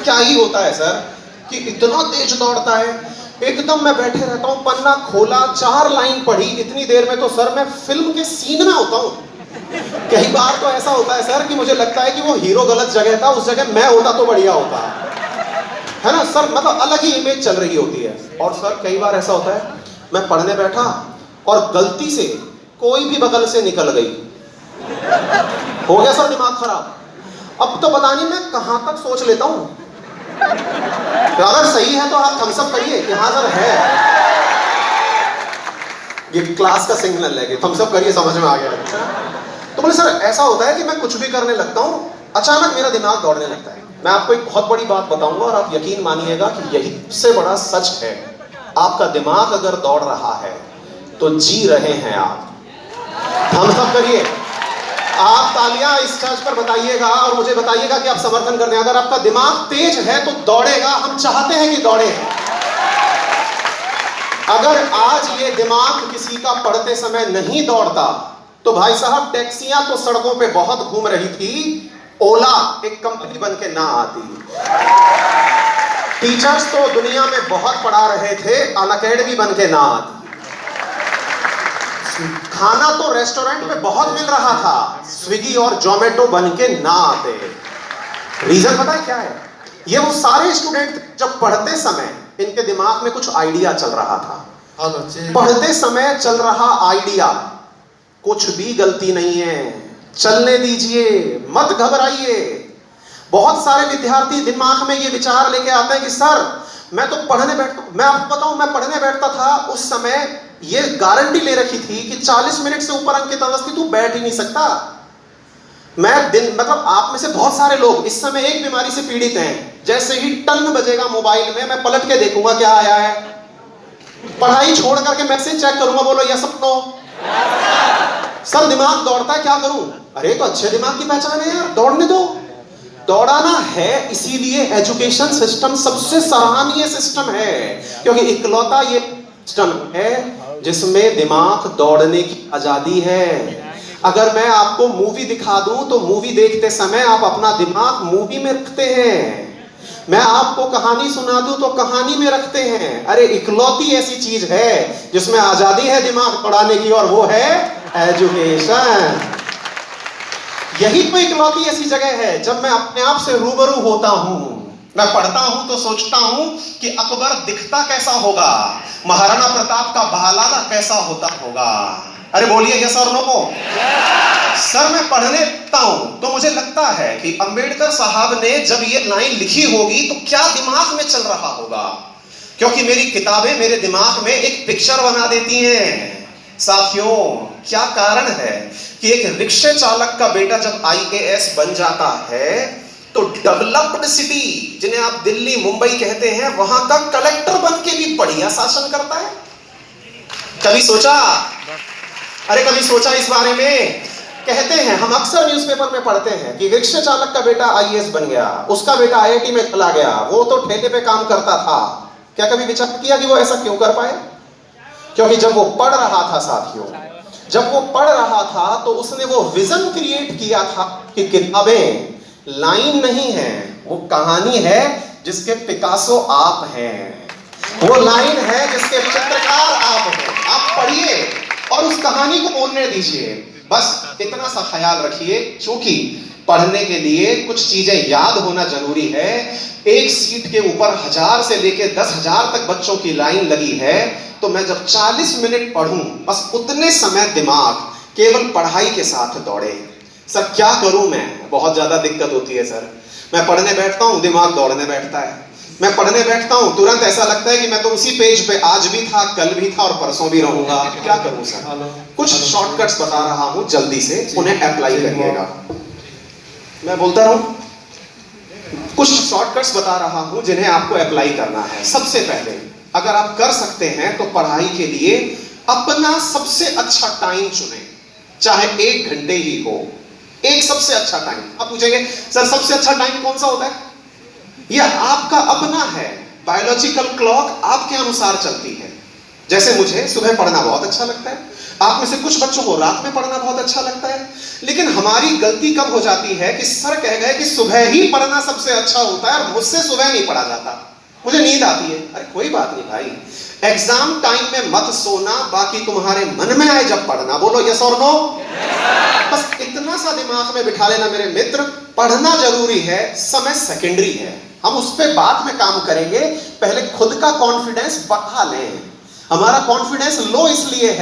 क्या ही होता है सर कि इतना तेज दौड़ता है। एकदम मैं बैठे रहता हूँ, पन्ना खोला, 4 लाइन पढ़ी, इतनी देर में तो सर मैं फिल्म के सीन में होता हूँ। कई बार तो ऐसा होता है सर कि मुझे लगता है कि वो हीरो गलत जगह था, उस जगह मैं होता तो बढ़िया होता है ना सर। मतलब अलग ही इमेज चल रही होती है। और सर कई बार ऐसा होता है, मैं पढ़ने बैठा और गलती से कोई भी बगल से निकल गई, हो गया सर दिमाग खराब। अब तो पता नहीं मैं कहां तक सोच लेता हूं। तो अगर सही है तो आप थम्स अप करिए कि हाँ सर है। ये क्लास का सिग्नल है कि थम्स अप करिए, समझ में आ गया। तो बोले सर ऐसा होता है कि मैं कुछ भी करने लगता हूं, अचानक मेरा दिमाग दौड़ने लगता है। मैं आपको एक बहुत बड़ी बात बताऊंगा और आप यकीन मानिएगा कि यही सबसे बड़ा सच है। आपका दिमाग अगर दौड़ रहा है तो जी रहे हैं आप। थम्स अप करिए। आप तालियां इस चर्च पर बताइएगा और मुझे बताइएगा कि आप समर्थन करते हैं। अगर आपका दिमाग तेज है तो दौड़ेगा, हम चाहते हैं कि दौड़े। अगर आज ये दिमाग किसी का पढ़ते समय नहीं दौड़ता तो भाई साहब टैक्सियां तो सड़कों पे बहुत घूम रही थी, ओला एक कंपनी बन के ना आती। टीचर्स तो दुनिया में बहुत पढ़ा रहे थे, अनअकैडमी बन के ना आती। खाना तो रेस्टोरेंट में बहुत मिल रहा था, स्विगी और जोमेटो बन के ना आते। रीजन पता है क्या है? ये वो सारे स्टूडेंट जब पढ़ते समय इनके दिमाग में कुछ आइडिया चल रहा था। पढ़ते समय चल रहा आइडिया, कुछ भी गलती नहीं है, चलने दीजिए, मत घबराइए। बहुत सारे विद्यार्थी दिमाग में ये विचार लेके आते हैं कि सर मैं तो पढ़ने बैठता हूं। मैं आपको बताऊं, मैं पढ़ने बैठता था उस समय ये गारंटी ले रखी थी कि 40 मिनट से ऊपर अंकित अवस्थी तू बैठ ही नहीं सकता। मैं दिन मतलब आप में से बहुत सारे लोग इस समय एक बीमारी से पीड़ित हैं, जैसे ही टन बजेगा मोबाइल में मैं पलट के देखूंगा क्या आया है, पढ़ाई छोड़ करके मैसेज चेक करूंगा, बोलो यस और नो। सर दिमाग दौड़ता है, क्या करूं? अरे तो अच्छे दिमाग की पहचान है यार, दौड़ने दो। दौड़ाना है, इसीलिए एजुकेशन सिस्टम सबसे सराहनीय सिस्टम है, क्योंकि इकलौता ये सिस्टम है जिसमें दिमाग दौड़ने की आजादी है। अगर मैं आपको मूवी दिखा दूं तो मूवी देखते समय आप अपना दिमाग मूवी में रखते हैं। मैं आपको कहानी सुना दूं तो कहानी में रखते हैं। अरे इकलौती ऐसी चीज है जिसमें आजादी है दिमाग दौड़ाने की, और वो है एजुकेशन। यही तो इकलौती ऐसी जगह है जब मैं अपने आप से रूबरू होता हूं। मैं पढ़ता हूं तो सोचता हूं कि अकबर दिखता कैसा होगा, महाराणा प्रताप का भालाला कैसा होता होगा। अरे बोलिए यस और नो। सर मैं पढ़ने लगता हूं तो मुझे लगता है कि अंबेडकर साहब ने जब ये लाइन लिखी होगी तो क्या दिमाग में चल रहा होगा, क्योंकि मेरी किताबें मेरे दिमाग में एक पिक्चर बना देती हैं। साथियों क्या कारण है कि एक रिक्शा चालक का बेटा जब IAS बन जाता है तो डेवलप्ड सिटी, जिन्हें आप दिल्ली मुंबई कहते हैं, वहां का कलेक्टर बन के भी बढ़िया शासन करता है। कभी सोचा? अरे कभी सोचा इस बारे में? कहते हैं, हम अक्सर न्यूज़पेपर में पढ़ते हैं कि रिक्शा चालक का बेटा IAS बन गया, उसका बेटा IIT में चला गया, वो तो ठेले पे काम करता था। क्या कभी विचार किया कि वो ऐसा क्यों कर पाए? क्योंकि जब वो पढ़ रहा था साथियों, जब वो पढ़ रहा था तो उसने वो विजन क्रिएट किया था कि किताबें लाइन नहीं है, वो कहानी है जिसके पिकासो आप हैं, वो लाइन है जिसके चित्रकार आप हैं। आप पढ़िए और उस कहानी को बोलने दीजिए। बस इतना सा ख्याल रखिए, चूंकि पढ़ने के लिए कुछ चीजें याद होना जरूरी है। एक सीट के ऊपर 1000 से लेकर 10,000 तक बच्चों की लाइन लगी है, तो मैं जब 40 मिनट पढ़ूं, बस उतने समय दिमाग केवल पढ़ाई के साथ दौड़े। सर क्या करूं मैं? बहुत ज्यादा दिक्कत होती है सर। मैं पढ़ने बैठता हूं, दिमाग दौड़ने बैठता है। मैं पढ़ने बैठता हूं, तुरंत ऐसा लगता है कि मैं तो उसी पेज पे आज भी था, कल भी था और परसों भी रहूंगा। क्या करूं सर? कुछ शॉर्टकट्स बता रहा हूं, जल्दी से उन्हें अप्लाई करिएगा। मैं बोलता रहूं? कुछ शॉर्टकट्स बता रहा हूं जिन्हें आपको अप्लाई करना है। सबसे पहले अगर आप कर सकते हैं तो पढ़ाई के लिए अपना सबसे अच्छा टाइम चुनें, चाहे 1 घंटे ही हो। एक सबसे अच्छा टाइम। आप पूछेंगे सर सबसे अच्छा टाइम कौन सा होता है? यह आपका अपना है। बायोलॉजिकल क्लॉक आपके अनुसार चलती है। जैसे मुझे सुबह पढ़ना बहुत अच्छा लगता है, आप में से कुछ बच्चों को रात में पढ़ना बहुत अच्छा लगता है, लेकिन हमारी गलती कब हो जाती है कि सर कह गए कि सुबह ही पढ़ना सबसे अच्छा होता है और मुझसे सुबह नहीं पढ़ा जाता, मुझे नींद आती है। अरे कोई बात नहीं भाई, एग्जाम टाइम में मत सोना, बाकी तुम्हारे मन में आए जब पढ़ना। बोलो यस और नो। बस इतना सा दिमाग में बिठा लेना मेरे मित्र, पढ़ना जरूरी है, समय सेकेंडरी है। हम उस पर बाद में काम करेंगे, पहले खुद का कॉन्फिडेंस बढ़ा लें। हमारा कॉन्फिडेंस लो इसलिए है